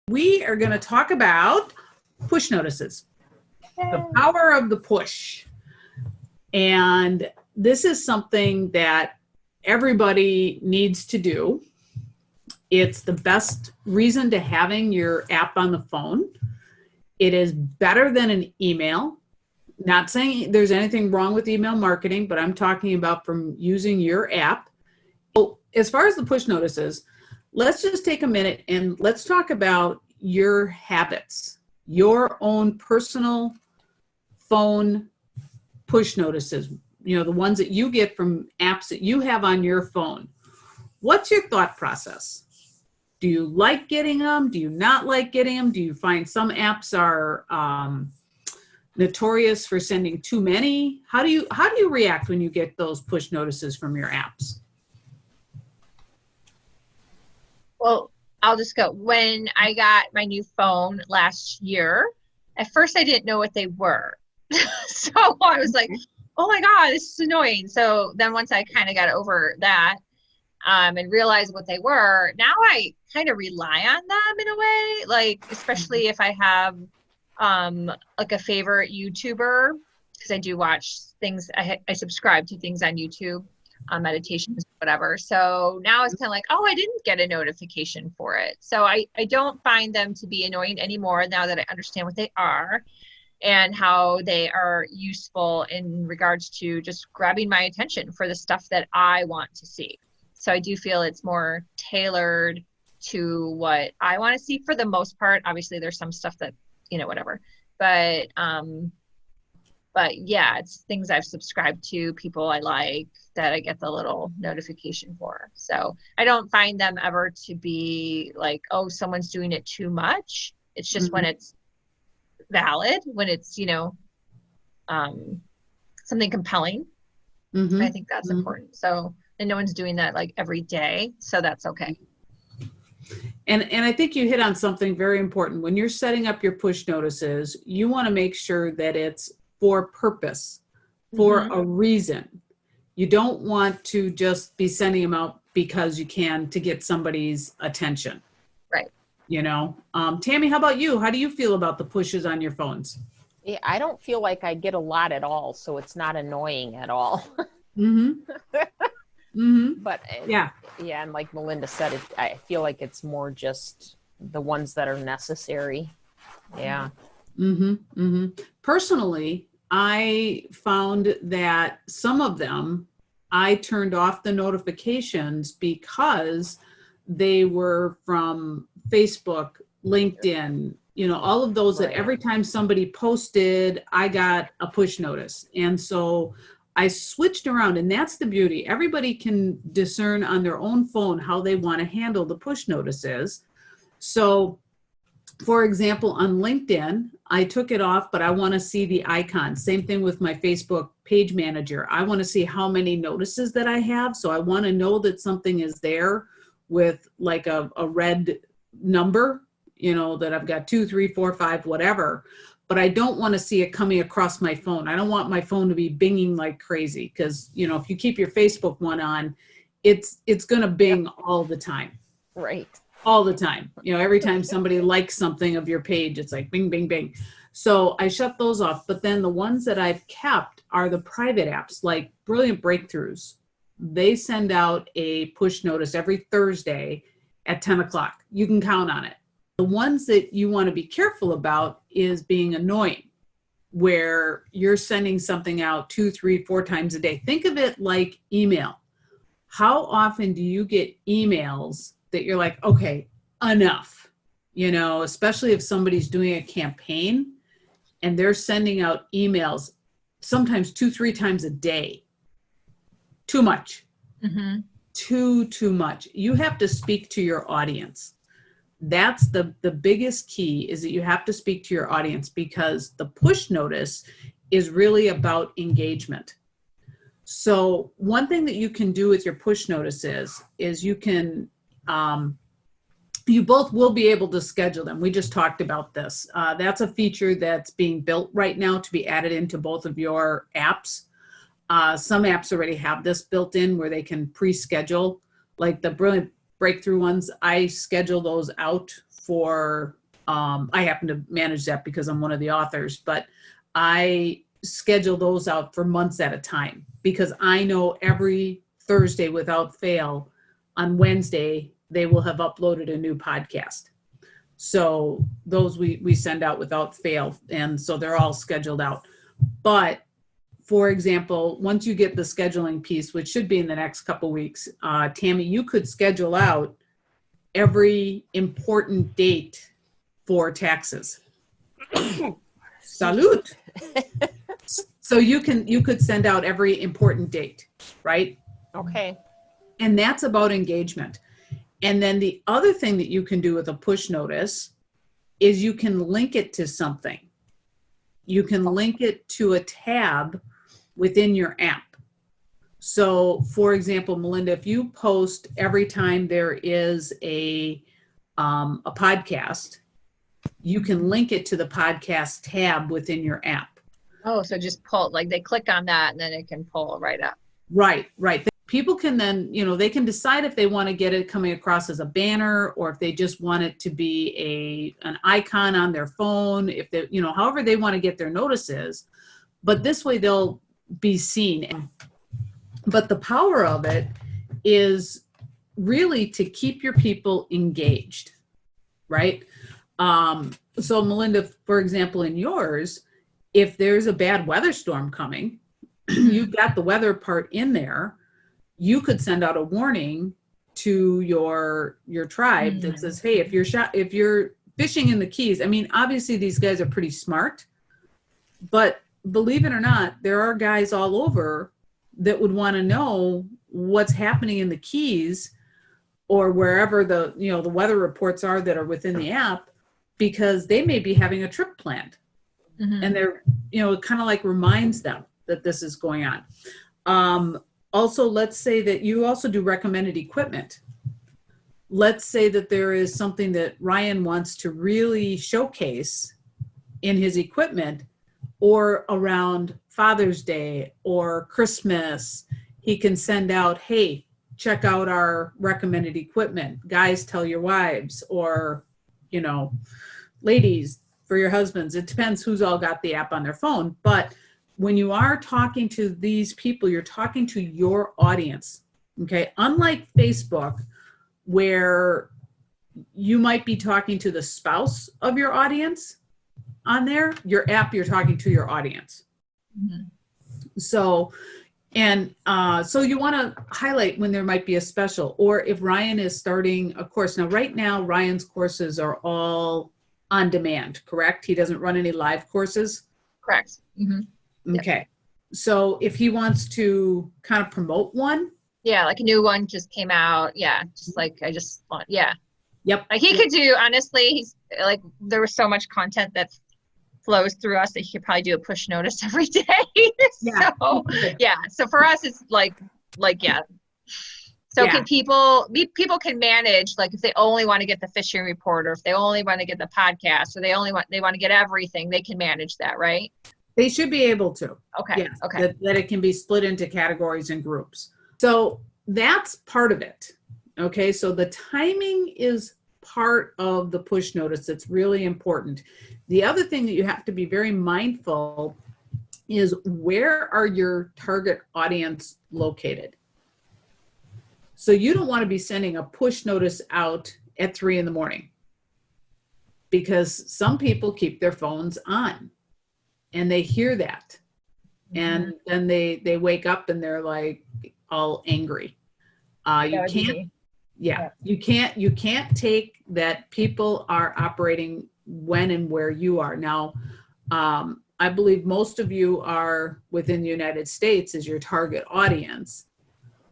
We are going to talk about push notices, the power of the push. And this is something that everybody needs to do. It's the best reason to having your app on the phone. It is better than an email. Not saying there's anything wrong with email marketing, but I'm talking about from using your app. So as far as the push notices, let's just take a minute and let's talk about your habits, your own personal phone push notices, the ones that you get from apps that you have on your phone. What's your thought process? Do you like getting them? Do you not like getting them? Do you find some apps are notorious for sending too many? How do you react when you get those push notices from your apps? Well, I'll just go. When I got my new phone last year, at first I didn't know what they were. So I was like, oh my God, this is annoying. So then once I kind of got over that and realized what they were, now I kind of rely on them in a way, like especially if I have like a favorite YouTuber, because I do watch things. I subscribe to things on YouTube, meditations, whatever. So now it's kind of like, oh, I didn't get a notification for it. So I don't find them to be annoying anymore now that I understand what they are and how they are useful in regards to just grabbing my attention for the stuff that I want to see. So I do feel it's more tailored to what I want to see for the most part. Obviously, there's some stuff that, whatever. But yeah, it's things I've subscribed to, people I like, that I get the little notification for. So I don't find them ever to be like, oh, someone's doing it too much. It's just when it's valid, when it's, something compelling. I think that's important. So, and no one's doing that like every day. So that's okay. And I think you hit on something very important. When you're setting up your push notices, you want to make sure that it's for purpose, for a reason. You don't want to just be sending them out because you can to get somebody's attention. Right. Tammy, how about you? How do you feel about the pushes on your phones? Yeah, I don't feel like I get a lot at all, so it's not annoying at all. But yeah, and like Melinda said, I feel like it's more just the ones that are necessary. Yeah. Personally, I found that some of them, I turned off the notifications because they were from Facebook, LinkedIn, all of those that every time somebody posted, I got a push notice. And so I switched around, and that's the beauty. Everybody can discern on their own phone how they want to handle the push notices. So, for example, on LinkedIn, I took it off, but I want to see the icon. Same thing with my Facebook page manager. I want to see how many notices that I have. So I want to know that something is there with like a red number, that I've got 2, 3, 4, 5, whatever. But I don't want to see it coming across my phone. I don't want my phone to be binging like crazy because, if you keep your Facebook one on, it's going to bing all the time. Right. All the time. Every time somebody likes something of your page, it's like bing, bing, bing. So I shut those off. But then the ones that I've kept are the private apps, like Brilliant Breakthroughs. They send out a push notice every Thursday at 10 o'clock. You can count on it. The ones that you want to be careful about is being annoying, where you're sending something out 2, 3, 4 times a day. Think of it like email. How often do you get emails that you're like, okay, enough, especially if somebody's doing a campaign and they're sending out emails sometimes 2, 3 times a day. Too much. Too much. You have to speak to your audience. That's the biggest key, is that you have to speak to your audience, because the push notice is really about engagement. So one thing that you can do with your push notices is you can, you both will be able to schedule them. We just talked about this. That's a feature that's being built right now to be added into both of your apps. Some apps already have this built in where they can pre-schedule, like the Brilliant Breakthrough ones. I schedule those out for I happen to manage that because I'm one of the authors, but I schedule those out for months at a time because I know every Thursday without fail on Wednesday, they will have uploaded a new podcast. So those we send out without fail. And so they're all scheduled out. But for example, once you get the scheduling piece, which should be in the next couple weeks, Tammy, you could schedule out every important date for taxes. Salute. So you could send out every important date, right? Okay. And that's about engagement. And then the other thing that you can do with a push notice is you can link it to something. You can link it to a tab within your app. So for example, Melinda, if you post every time there is a podcast, you can link it to the podcast tab within your app. Oh, so just pull, like they click on that and then it can pull right up. Right. People can then, they can decide if they want to get it coming across as a banner or if they just want it to be an icon on their phone, if they, however they want to get their notices, but this way they'll be seen. But the power of it is really to keep your people engaged, right? So Melinda, for example, in yours, if there's a bad weather storm coming, you've got the weather part in there. You could send out a warning to your tribe that says, hey, if you're fishing in the Keys, I mean, obviously these guys are pretty smart, but believe it or not, there are guys all over that would want to know what's happening in the Keys or wherever the weather reports are that are within the app, because they may be having a trip planned. Mm-hmm. And they're, it kind of like reminds them that this is going on. Also, let's say that you also do recommended equipment. Let's say that there is something that Ryan wants to really showcase in his equipment, or around Father's Day or Christmas, he can send out, hey, check out our recommended equipment. Guys, tell your wives, or, ladies, for your husbands. It depends who's all got the app on their phone. But when you are talking to these people, you're talking to your audience, okay? Unlike Facebook, where you might be talking to the spouse of your audience on there, your app, you're talking to your audience. Mm-hmm. So you want to highlight when there might be a special, or if Ryan is starting a course. Now, right now, Ryan's courses are all on demand, correct? He doesn't run any live courses? Correct. Mm-hmm. Okay. Yep. So if he wants to kind of promote one. Yeah, like a new one just came out. Yeah, just like I just want, yeah. Yep. Like he could do, honestly, he's like, there was so much content that flows through us that he could probably do a push notice every day. Yeah. So, yeah. So for us, it's like, yeah. So can people can manage, like if they only want to get the fishing report, or if they only want to get the podcast, or they want to get everything, they can manage that, right? They should be able to. Okay. Yes, okay. That it can be split into categories and groups. So that's part of it. Okay. So the timing is part of the push notice. That's really important. The other thing that you have to be very mindful is, where are your target audience located? So you don't want to be sending a push notice out at 3 a.m, because some people keep their phones on and they hear that. And then they wake up and they're like all angry. You can't take that people are operating when and where you are. Now, I believe most of you are within the United States as your target audience.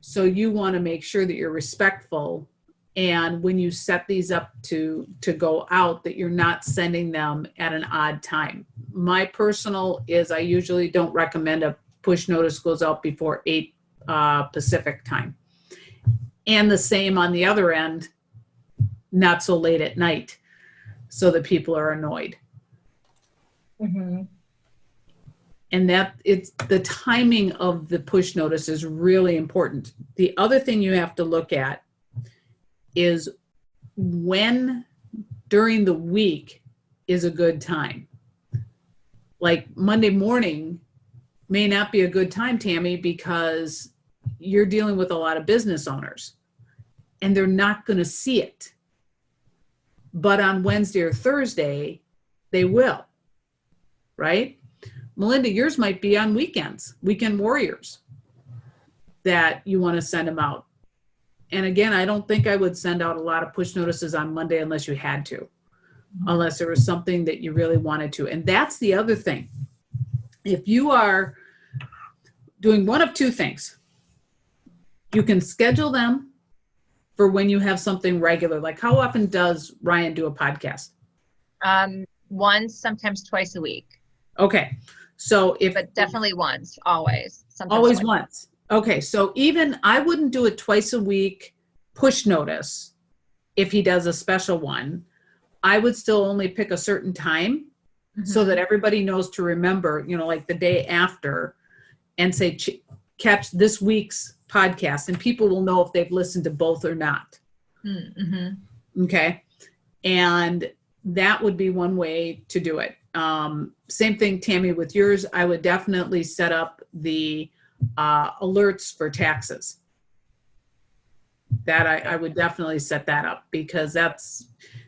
So you want to make sure that you're respectful, and when you set these up to go out, that you're not sending them at an odd time. My personal is, I usually don't recommend a push notice goes out before 8 Pacific time. And the same on the other end, not so late at night, so that people are annoyed. Mm-hmm. And that it's the timing of the push notice is really important. The other thing you have to look at is when during the week is a good time. Like Monday morning may not be a good time, Tammy, because you're dealing with a lot of business owners and they're not going to see it. But on Wednesday or Thursday, they will, right? Melinda, yours might be on weekends, weekend warriors, that you want to send them out. And again, I don't think I would send out a lot of push notices on Monday unless you had to, unless there was something that you really wanted to. And that's the other thing. If you are doing one of two things, you can schedule them for when you have something regular. Like how often does Ryan do a podcast? Once, sometimes twice a week. Okay. So but definitely once, always. Sometimes always twice. once. Okay. So even I wouldn't do it twice a week push notice if he does a special one. I would still only pick a certain time so that everybody knows to remember, like the day after, and say, catch this week's podcast, and people will know if they've listened to both or not. Mm-hmm. Okay. And that would be one way to do it. Same thing, Tammy, with yours. I would definitely set up the alerts for taxes. That I would definitely set that up, because that's,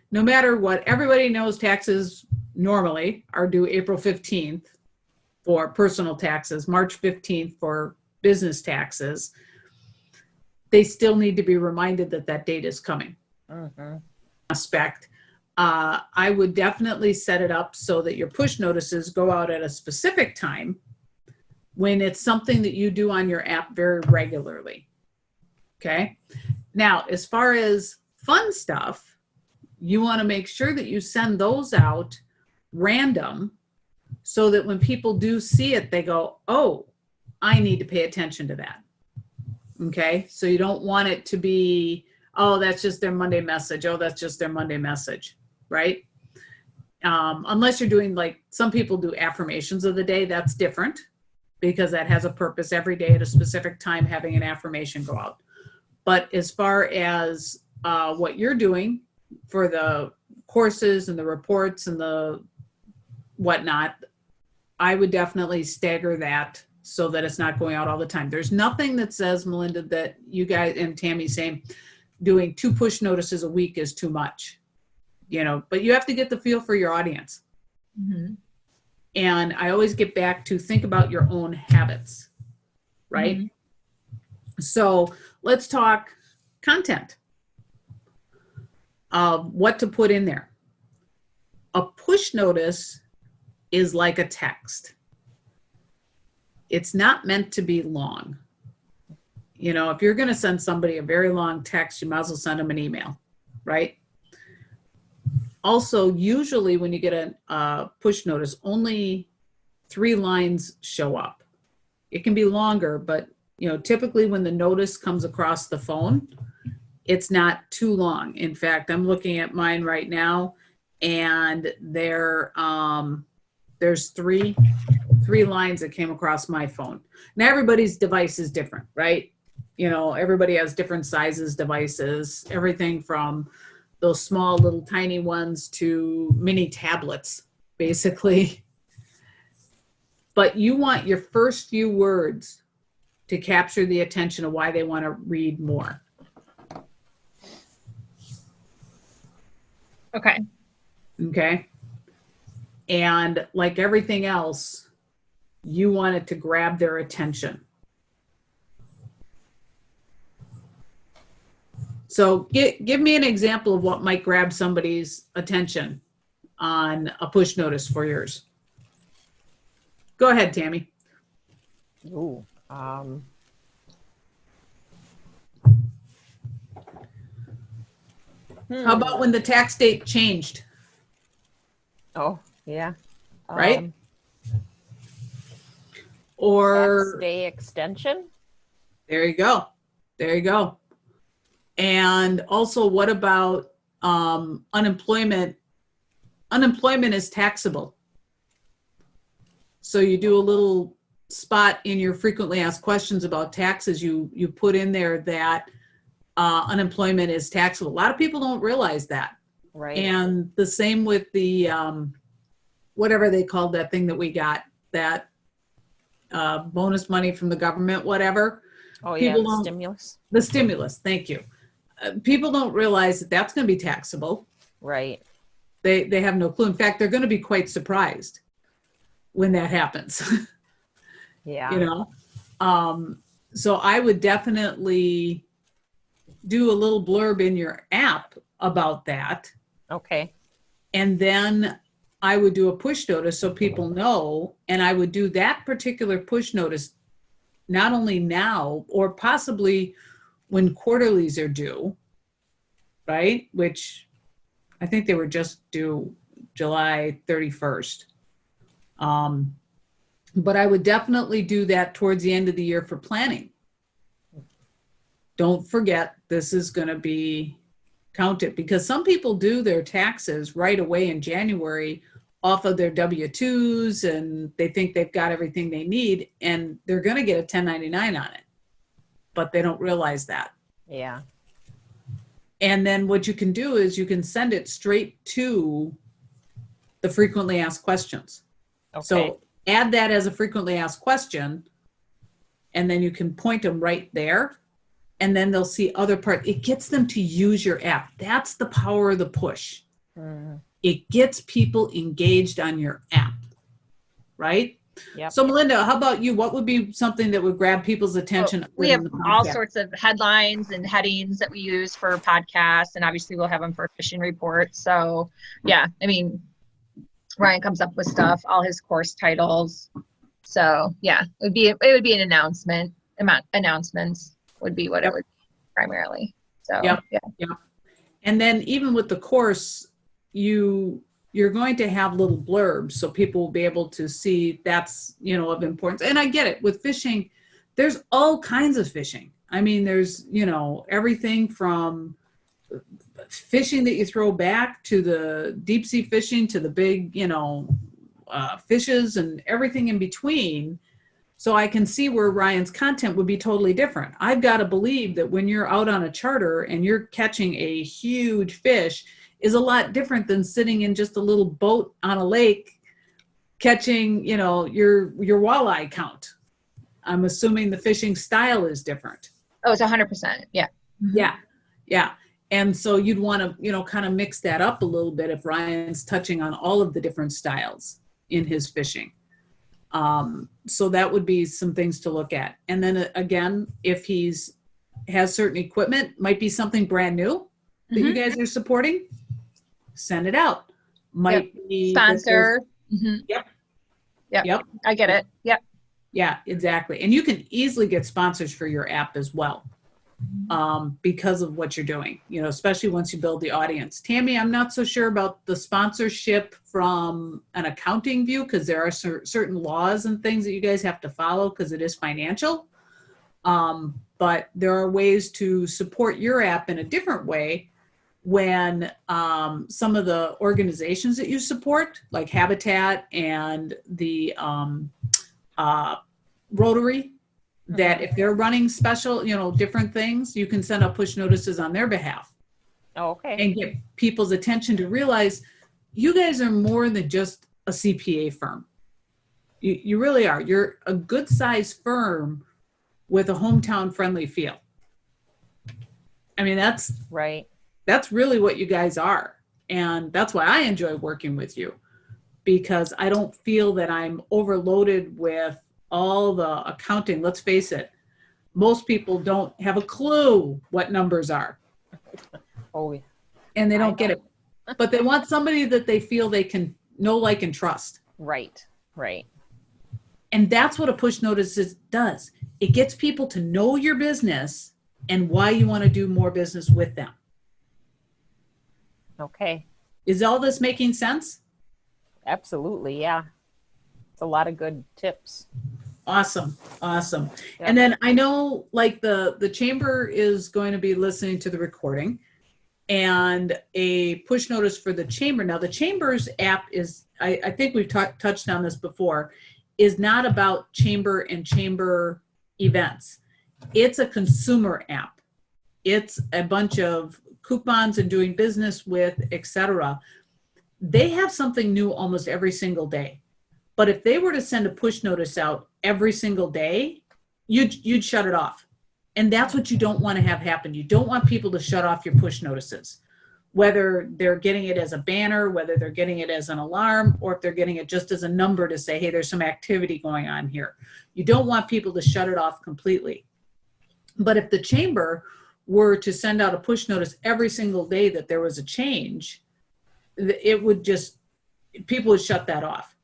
no matter what, everybody knows taxes normally are due April 15th for personal taxes, March 15th for business taxes. They still need to be reminded that that date is coming. Aspect. I would definitely set it up so that your push notices go out at a specific time when it's something that you do on your app very regularly. Okay. Now, as far as fun stuff, you want to make sure that you send those out random so that when people do see it, they go, oh, I need to pay attention to that. Okay. So you don't want it to be, oh, that's just their Monday message. Oh, that's just their Monday message. Right. Unless you're doing, like, some people do affirmations of the day. That's different, because that has a purpose every day at a specific time, having an affirmation go out. But as far as what you're doing for the courses and the reports and the whatnot, I would definitely stagger that so that it's not going out all the time. There's nothing that says, Melinda, that you guys, and Tammy saying, doing 2 push notices a week is too much, but you have to get the feel for your audience. Mm-hmm. And I always get back to think about your own habits, right? Mm-hmm. So let's talk content of what to put in there. A push notice is like a text. It's not meant to be long. If you're going to send somebody a very long text, you might as well send them an email, right? Also, usually when you get a push notice, only 3 lines show up. It can be longer, but typically when the notice comes across the phone, it's not too long. In fact, I'm looking at mine right now, and there's 3 lines that came across my phone. Now, everybody's device is different, right? Everybody has different sizes devices, everything from those small little tiny ones to mini tablets, basically. But you want your first few words to capture the attention of why they want to read more. Okay. Okay. And like everything else, you want it to grab their attention. So give me an example of what might grab somebody's attention on a push notice for yours. Go ahead, Tammy. Ooh. How about when the tax date changed? Oh, yeah. Right? Or tax day extension. There you go. There you go. And also, what about unemployment? Unemployment is taxable. So you do a little spot in your frequently asked questions about taxes. You put in there that unemployment is taxable. A lot of people don't realize that. Right. And the same with the, whatever they called that thing that we got, that bonus money from the government, whatever. Oh, yeah, People the don't- stimulus. The stimulus, thank you. People don't realize that that's going to be taxable. Right. They have no clue. In fact, they're going to be quite surprised when that happens. Yeah. You know? So I would definitely do a little blurb in your app about that. Okay. And then I would do a push notice so people know, and I would do that particular push notice not only now or possibly when quarterlies are due, right? Which I think they were just due July 31st. But I would definitely do that towards the end of the year for planning. Don't forget, this is going to be counted because some people do their taxes right away in January off of their W-2s and they think they've got everything they need and they're going to get a 1099 on it, but they don't realize that. Yeah. And then what you can do is you can send it straight to the frequently asked questions. Okay. So add that as a frequently asked question, and then you can point them right there, and then they'll see other parts. It gets them to use your app. That's the power of the push. Mhm. It gets people engaged on your app, right? Yep. So Melinda, how about you? What would be something that would grab people's attention? We have within the all podcast? sorts of headlines and headings that we use for podcasts, and obviously we'll have them for fishing reports. So yeah, I mean, Ryan comes up with stuff, all his course titles. So yeah, it would be an announcement. Announcements would be what it would be primarily. So Yep. yeah. And then even with the course, you're going to have little blurbs so people will be able to see that's, of importance. And I get it with fishing, there's all kinds of fishing. I mean, there's, everything from fishing that you throw back to the deep sea fishing to the big, fishes and everything in between. So I can see where Ryan's content would be totally different. I've got to believe that when you're out on a charter and you're catching a huge fish is a lot different than sitting in just a little boat on a lake catching, your walleye count. I'm assuming the fishing style is different. Oh, it's 100%. Yeah. Yeah. Yeah. And so you'd want to, kind of mix that up a little bit if Ryan's touching on all of the different styles in his fishing. So that would be some things to look at. And then again, if has certain equipment, might be something brand new that you guys are supporting, send it out. Might be sponsor. Yep. I get it. Yep. Yeah, exactly. And you can easily get sponsors for your app as well. Because of what you're doing, especially once you build the audience. Tammy, I'm not so sure about the sponsorship from an accounting view because there are certain laws and things that you guys have to follow because it is financial. But there are ways to support your app in a different way when some of the organizations that you support, like Habitat and the Rotary, that if they're running special, different things, you can send out push notices on their behalf. Oh, okay. And get people's attention to realize you guys are more than just a CPA firm. You really are. You're a good sized firm with a hometown friendly feel. I mean, that's right. That's really what you guys are. And that's why I enjoy working with you, because I don't feel that I'm overloaded with all the accounting. Let's face it, most people don't have a clue what numbers are. Oh, yeah. And they don't get it. But they want somebody that they feel they can know, like, and trust. Right. And that's what a push notice does. It gets people to know your business and why you want to do more business with them. Okay. Is all this making sense? Absolutely. Yeah. It's a lot of good tips. Awesome. Yeah. And then I know, like, the chamber is going to be listening to the recording, and a push notice for the chamber. Now, the chamber's app is, I think we've touched on this before, is not about chamber and chamber events. It's a consumer app. It's a bunch of coupons and doing business with, etc., they have something new almost every single day. But if they were to send a push notice out every single day, you'd shut it off. And that's what you don't want to have happen. You don't want people to shut off your push notices, whether they're getting it as a banner, whether they're getting it as an alarm, or if they're getting it just as a number to say, hey, there's some activity going on here. You don't want people to shut it off completely. But if the chamber were to send out a push notice every single day that there was a change, it would just, people would shut that off.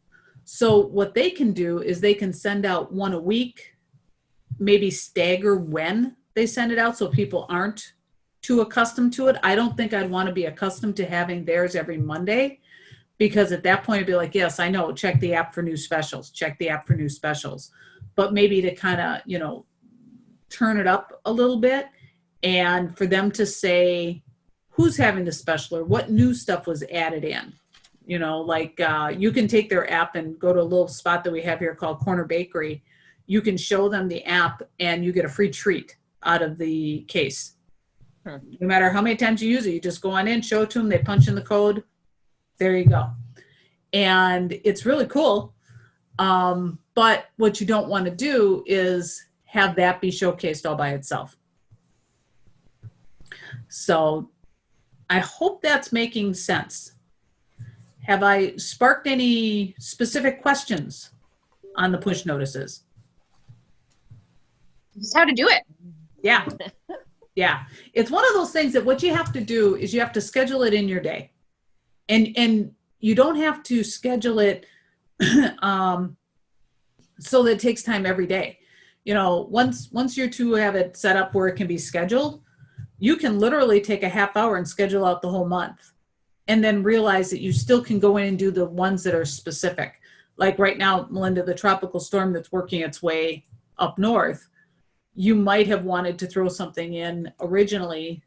So what they can do is they can send out one a week, maybe stagger when they send it out so people aren't too accustomed to it. I don't think I'd want to be accustomed to having theirs every Monday, because at that point it'd be like, yes, I know, check the app for new specials, check the app for new specials. But maybe to kind of, you know, turn it up a little bit, and for them to say who's having the special or what new stuff was added in. You know, like you can take their app and go to a little spot that we have here called Corner Bakery. You can show them the app and you get a free treat out of the case. No matter how many times you use it, you just go on in, show it to them, they punch in the code. There you go. And it's really cool. But what you don't want to do is have that be showcased all by itself. So I hope that's making sense. Have I sparked any specific questions on the push notices? Just how to do it. Yeah. Yeah. It's one of those things that what you have to do is you have to schedule it in your day. And you don't have to schedule it so that it takes time every day. You know, once you two have it set up where it can be scheduled, you can literally take a half hour and schedule out the whole month, and then realize that you still can go in and do the ones that are specific. Like right now, Melinda, the tropical storm that's working its way up north, you might have wanted to throw something in originally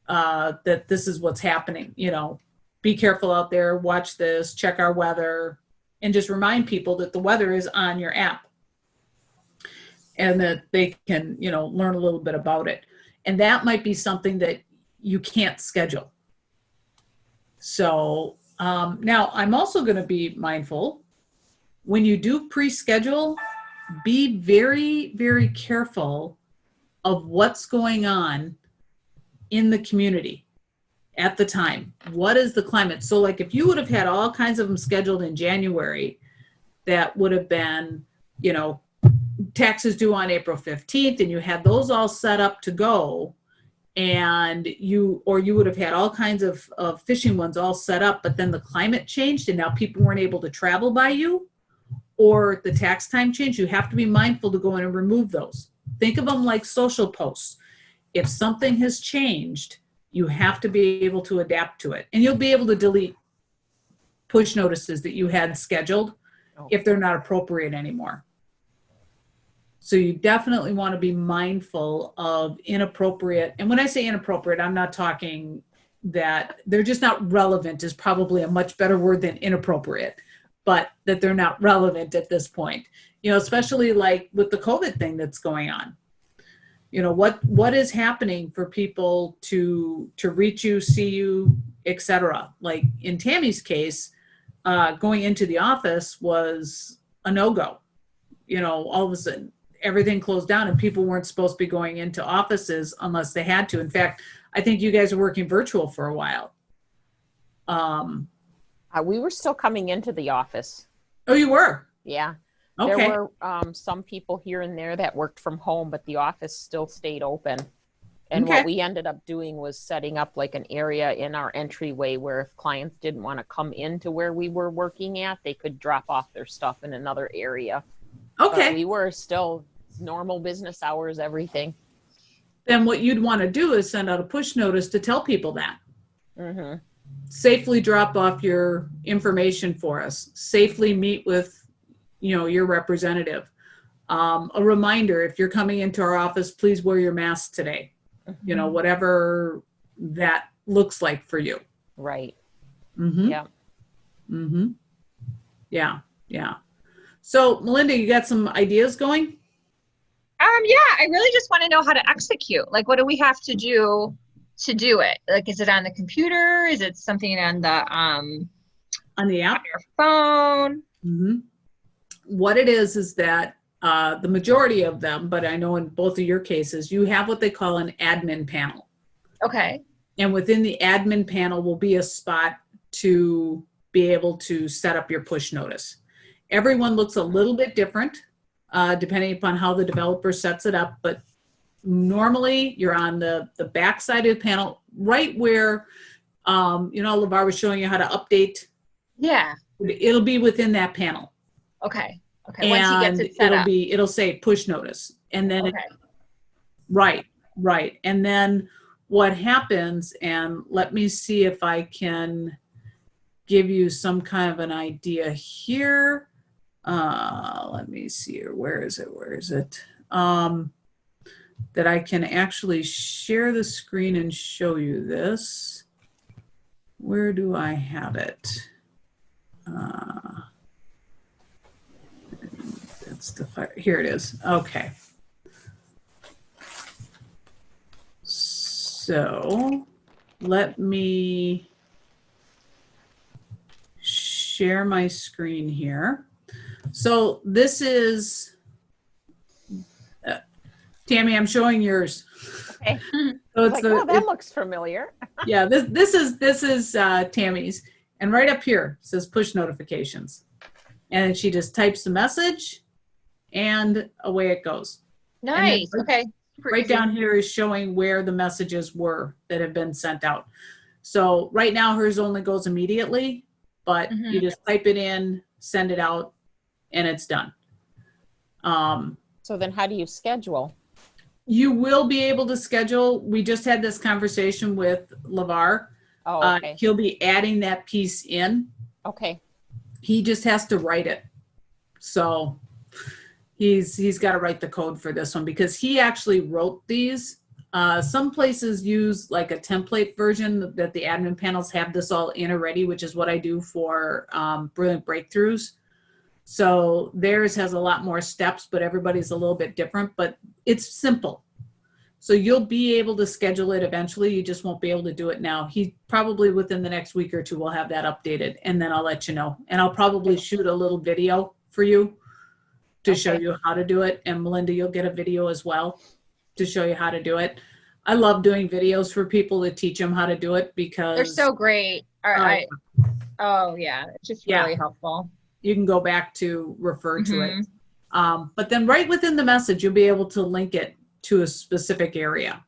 that this is what's happening. You know, be careful out there, watch this, check our weather, and just remind people that the weather is on your app and that they can, you know, learn a little bit about it. And that might be something that you can't schedule. So now I'm also going to be mindful when you do pre-schedule, be very, very careful of what's going on in the community at the time. What is the climate? So like if you would have had all kinds of them scheduled in January, that would have been, you know, taxes due on April 15th, and you had those all set up to go, and you would have had all kinds of fishing ones all set up, but then the climate changed and now people weren't able to travel by you, or the tax time changed. You have to be mindful to go in and remove those. Think of them like social posts. If something has changed, you have to be able to adapt to it, and you'll be able to delete push notices that you had scheduled if they're not appropriate anymore. So you definitely want to be mindful of inappropriate. And when I say inappropriate, I'm not talking that they're just not relevant is probably a much better word than inappropriate, but that they're not relevant at this point. You know, especially like with the COVID thing that's going on. You know, what is happening for people to reach you, see you, etc. Like in Tammy's case, going into the office was a no-go. You know, all of a sudden everything closed down and people weren't supposed to be going into offices unless they had to. In fact, I think you guys were working virtual for a while. We were still coming into the office. Oh, you were? Yeah. Okay. There were some people here and there that worked from home, but the office still stayed open. And Okay. what we ended up doing was setting up like an area in our entryway where if clients didn't want to come into where we were working at, they could drop off their stuff in another area. Okay. But we were still normal business hours, everything. Then what you'd want to do is send out a push notice to tell people that. Mm-hmm. Safely drop off your information for us. Safely meet with, you know, your representative. A reminder, if you're coming into our office, please wear your mask today. Mm-hmm. You know, whatever that looks like for you. Right. Mm-hmm. Yeah. Mm-hmm. Yeah. Yeah. So Melinda, you got some ideas going? Yeah, I really just want to know how to execute. Like, what do we have to do to do it? Like, is it on the computer? Is it something on the On the app. your phone? Mhm. What it is that the majority of them, but I know in both of your cases, you have what they call an admin panel. Okay. And within the admin panel will be a spot to be able to set up your push notice. Everyone looks a little bit different depending upon how the developer sets it up, but normally you're on the back side of the panel, right where, LeVar was showing you how to update. Yeah. It'll be within that panel. Okay. Okay. Once he gets And it set up. it'll say push notice. And then, Okay. right. And then what happens, and let me see if I can give you some kind of an idea here. Let me see here. Where is it? That I can actually share the screen and show you this. Where do I have it? Here it is. Okay. So let me share my screen here. So this is, Tammy, I'm showing yours. Okay. So it's that looks familiar. yeah, this is Tammy's, and right up here says push notifications, and she just types the message, and away it goes. Nice. then Okay. Right down here is showing where the messages were that have been sent out. So right now hers only goes immediately, but you just type it in, send it out, and it's done. So then how do you schedule? You will be able to schedule. We just had this conversation with LeVar. Oh, okay. He'll be adding that piece in. Okay. He just has to write it. So he's got to write the code for this one because he actually wrote these. Some places use like a template version that the admin panels have this all in already, which is what I do for Brilliant Breakthroughs. So theirs has a lot more steps, but everybody's a little bit different, but it's simple. So you'll be able to schedule it eventually. You just won't be able to do it now. He probably within the next week or two will have that updated, and then I'll let you know. And I'll probably shoot a little video for you to show you how to do it. And Melinda, you'll get a video as well to show you how to do it. I love doing videos for people to teach them how to do it because they're so great. Oh yeah, it's just really helpful. You can go back to refer to it. But then right within the message, you'll be able to link it to a specific area.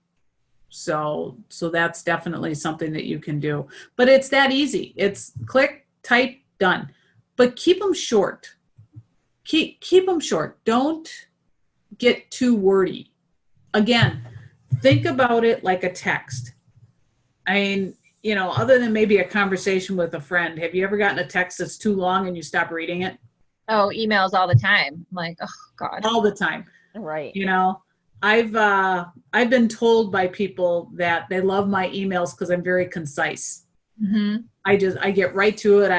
So that's definitely something that you can do. But it's that easy. It's click, type, done. But keep them short. Keep them short. Don't get too wordy. Again, think about it like a text. I mean, other than maybe a conversation with a friend, have you ever gotten a text that's too long and you stop reading it? Oh, emails all the time. I'm like, oh God. All the time. Right. I've been told by people that they love my emails because I'm very concise. I get right to it.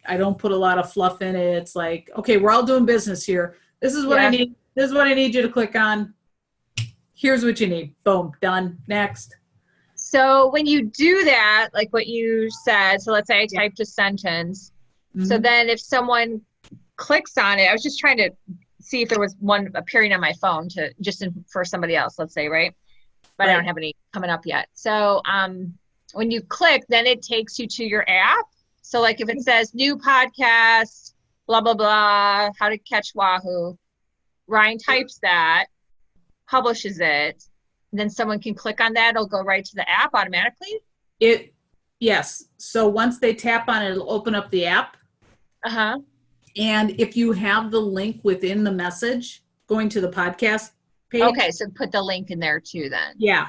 I don't put a lot of fluff in it. It's like, okay, we're all doing business here. This is what I need. This is what I need you to click on. Here's what you need. Boom, done. Next. So when you do that, like what you said, so let's say I typed a sentence. So then if someone clicks on it, I was just trying to see if there was one appearing on my phone for somebody else, let's say, right? But I don't have any coming up yet. So when you click, then it takes you to your app. So like if it says new podcast, blah, blah, blah, how to catch Wahoo, Ryan types that, publishes it, and then someone can click on that. It'll go right to the app automatically. Yes. So once they tap on it, it'll open up the app. And if you have the link within the message going to the podcast page. Okay, so put the link in there too then. Yeah.